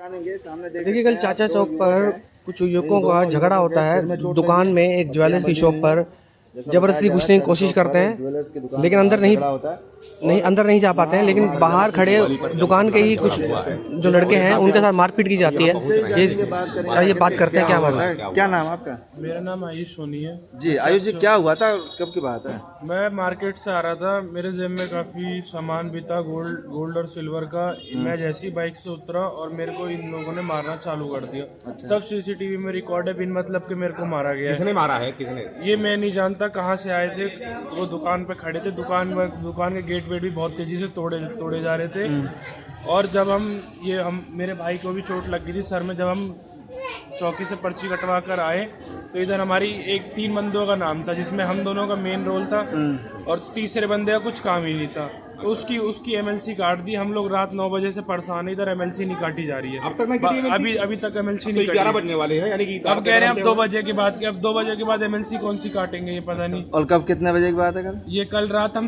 देखिए, कल चाचा चौक पर कुछ युवकों का झगड़ा होता है। दुकान में एक ज्वेलर्स की शॉप पर जबरदस्ती घुसने की कोशिश करते हैं, लेकिन अंदर नहीं जा पाते हैं। लेकिन बाहर खड़े दुकान के ही कुछ जो लड़के हैं उनके साथ मारपीट की जाती है। ये बात करते हैं। क्या बात है? क्या नाम आपका? मेरा नाम आयुष सोनी है जी। आयुष जी, क्या हुआ था, कब की बात है? मैं मार्केट से आ रहा था, मेरे जेब में काफ़ी सामान भी था, गोल्ड और सिल्वर का। मैं जैसी बाइक से उतरा और मेरे को इन लोगों ने मारना चालू कर दिया। अच्छा। सब सीसीटीवी में रिकॉर्ड है, बिन मतलब के मेरे को मारा गया। किसने मारा है? किसने? ये मैं नहीं जानता कहाँ से आए थे। वो दुकान पे खड़े थे, दुकान के गेट वेट भी बहुत तेजी से तोड़े जा रहे थे। और जब हम मेरे भाई को भी चोट लग गई थी सर में। जब हम चौकी से पर्ची कटवा कर आए तो इधर हमारी 3 बंदों का नाम था, जिसमें हम दोनों का मेन रोल था और तीसरे बंदे का कुछ काम ही नहीं था। तो उसकी एमएलसी काट दी। हम लोग रात 9 बजे से परेशान है, इधर एमएलसी नहीं काटी जा रही है। अब तक नहीं कटी? अभी तक एमएलसी नहीं काटी। 11 बजने वाले हैं, यानी कि अब कह रहे हैं अब 2 बजे के बाद। अब 2 बजे के बाद एमएलसी कौन सी काटेंगे, ये पता नहीं। और कब, कितने बजे की बात है? कल रात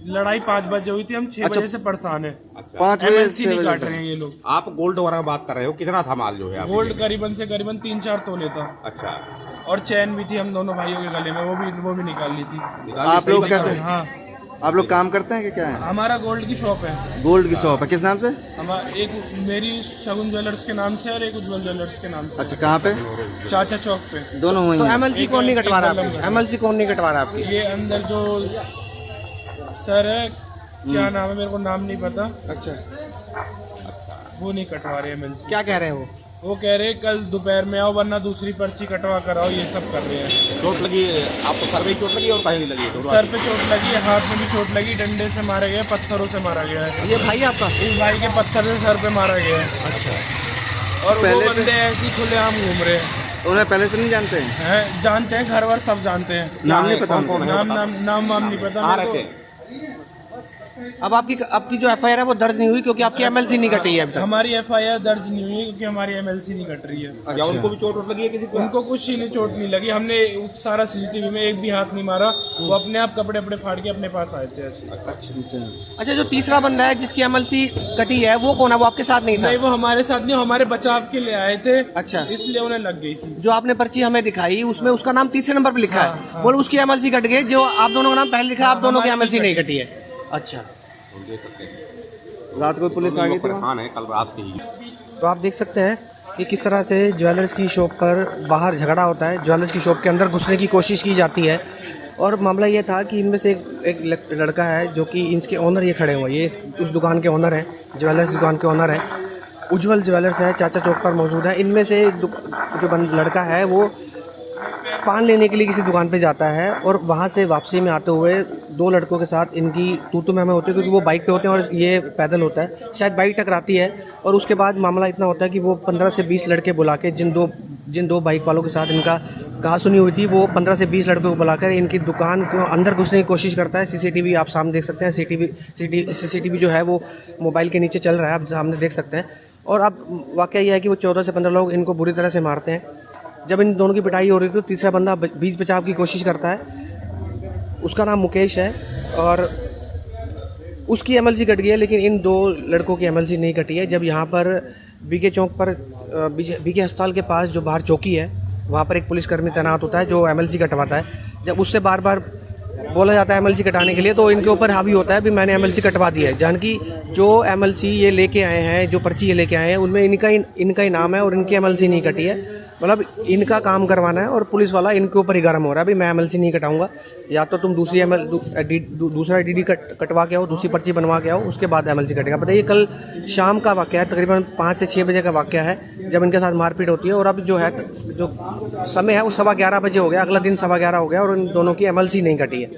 लड़ाई 5 बजे हुई थी। हम 6 बजे से परेशान है। 5 बजे एमएलसी नहीं काट रहे हैं ये लोग। आप गोल्ड वगैरह बात कर रहे हो, कितना था माल जो है? गोल्ड करीबन 3-4 तोले था। अच्छा। और चैन भी थी हम दोनों भाइयों के गले में, वो भी निकाल ली थी। आप लोग कैसे? हाँ, आप लोग काम करते हैं कि क्या है? हमारा गोल्ड की शॉप है। गोल्ड की शॉप है, किस नाम से? एक मेरी शगुन ज्वेलर्स के नाम से और एक उज्जवल ज्वेलर्स के नाम से। अच्छा, कहाँ पे? चाचा चौक पे। दोनों वहीं तो हैं। एमएलसी कौन नहीं कटवा रहा है? एमएलसी कौन नहीं कटवा रहा है आपकी? ये अंदर जो सर है, क्या नाम है, मेरे को नाम नहीं पता। अच्छा, वो नहीं कटवा रहे एमएलसी। क्या कह रहे हैं वो कह रहे कल दोपहर में आओ, वरना दूसरी पर्ची कटवा कर आओ। ये सब कर रहे हैं। चोट लगी आपको? सर में चोट लगी और कहीं नहीं लगी? सर पे चोट लगी है, हाथ में भी चोट लगी, डंडे से मारा गया, पत्थरों से मारा गया है। ये भाई आपका? इस भाई के पत्थर से सर पे मारा गया है। अच्छा। और वो बंदे ऐसे खुलेआम घूम रहे हैं। उन्हें पहले से नहीं जानते हैं? जानते हैं, घर वर सब जानते हैं। नाम नहीं पता? नाम नहीं पता। अब आपकी जो एफआईआर है वो दर्ज नहीं हुई क्योंकि आपकी एमएलसी नहीं कटी है अब तक? हमारी एफआईआर दर्ज नहीं हुई क्योंकि हमारी एमएलसी नहीं कट रही है। अच्छा। उनको भी चोट लगी है किसी को? उनको कुछ ही नहीं, चोट नहीं लगी। हमने सारा सीसीटीवी में एक भी हाथ नहीं मारा। वो अपने आप कपड़े फाड़ के अपने पास आए थे। अच्छा, जो तीसरा बंदा है जिसकी एमएलसी कटी है वो कौन है? वो आपके साथ नहीं था? नहीं, वो हमारे साथ नहीं, हमारे बचाव के लिए आए थे। अच्छा, इसलिए उन्हें लग गई थी। जो आपने पर्ची हमें दिखाई उसमें उसका नाम तीसरे नंबर पे लिखा है। बोल उसकी एमएलसी कट गई। जो आप दोनों का नाम पहले लिखा है, आप दोनों की एमएलसी नहीं कटी है। अच्छा। रात को पुलिस आ गई थी? परेशान है, कल रात से ही। तो आप देख सकते हैं कि किस तरह से ज्वेलर्स की शॉप पर बाहर झगड़ा होता है। ज्वेलर्स की शॉप के अंदर घुसने की कोशिश की जाती है। और मामला ये था कि इनमें से एक लड़का है जो कि इसके ओनर ये खड़े हुए, ये उस दुकान के ओनर हैं, ज्वेलर्स दुकान के ओनर हैं। उज्जवल ज्वेलर्स है, चाचा चौक पर मौजूद है। इनमें से जो लड़का है वो पान लेने के लिए किसी दुकान पे जाता है और वहाँ से वापसी में आते हुए 2 लड़कों के साथ इनकी तू में हमें होती है, क्योंकि वो बाइक पे होते हैं और ये पैदल होता है। शायद बाइक टकराती है और उसके बाद मामला इतना होता है कि वो 15 से 20 लड़के बुला के जिन दो बाइक वालों के साथ इनका कहा सुनी हुई थी, वो 15 से 20 लड़कों को बुलाकर इनकी दुकान को अंदर घुसने की कोशिश करता है। सीसीटीवी आप सामने देख सकते हैं। सीसीटीवी जो है वो मोबाइल के नीचे चल रहा है, आप सामने देख सकते हैं। और अब वाक़या यह है कि वो 14 से 15 लोग इनको बुरी तरह से मारते हैं। जब इन दोनों की पिटाई हो रही थी तो तीसरा बंदा बीच बचाव की कोशिश करता है। उसका नाम मुकेश है और उसकी एमएलसी कट गई है, लेकिन इन 2 लड़कों की एमएलसी नहीं कटी है। जब यहाँ पर बीके चौक पर बीके अस्पताल के पास जो बाहर चौकी है, वहाँ पर एक पुलिसकर्मी तैनात होता है जो एमएलसी कटवाता है। जब उससे बार बार बोला जाता है एमएलसी कटाने के लिए, तो इनके ऊपर हावी होता है भी मैंने एमएलसी कटवा दी है। जानकि जो एमएलसी ये लेके आए हैं, जो पर्ची ये लेके आए हैं, उनमें इनका ही नाम है और इनकी एमएलसी नहीं कटी है। मतलब इनका काम करवाना है और पुलिस वाला इनके ऊपर ही गर्म हो रहा है, भाई मैं एमएलसी नहीं कटाऊंगा, या तो तुम दूसरा डीडी कटवा के आओ, दूसरी पर्ची बनवा के आओ, उसके बाद एमएलसी कटेगा। बताइए, कल शाम का वाक़या है, तकरीबन 5 से 6 बजे का वाक़या है जब इनके साथ मारपीट होती है। और अब जो समय है वो 11:15 बजे हो गया, अगला दिन 11:15 हो गया और इन दोनों की एमएलसी नहीं कटी है।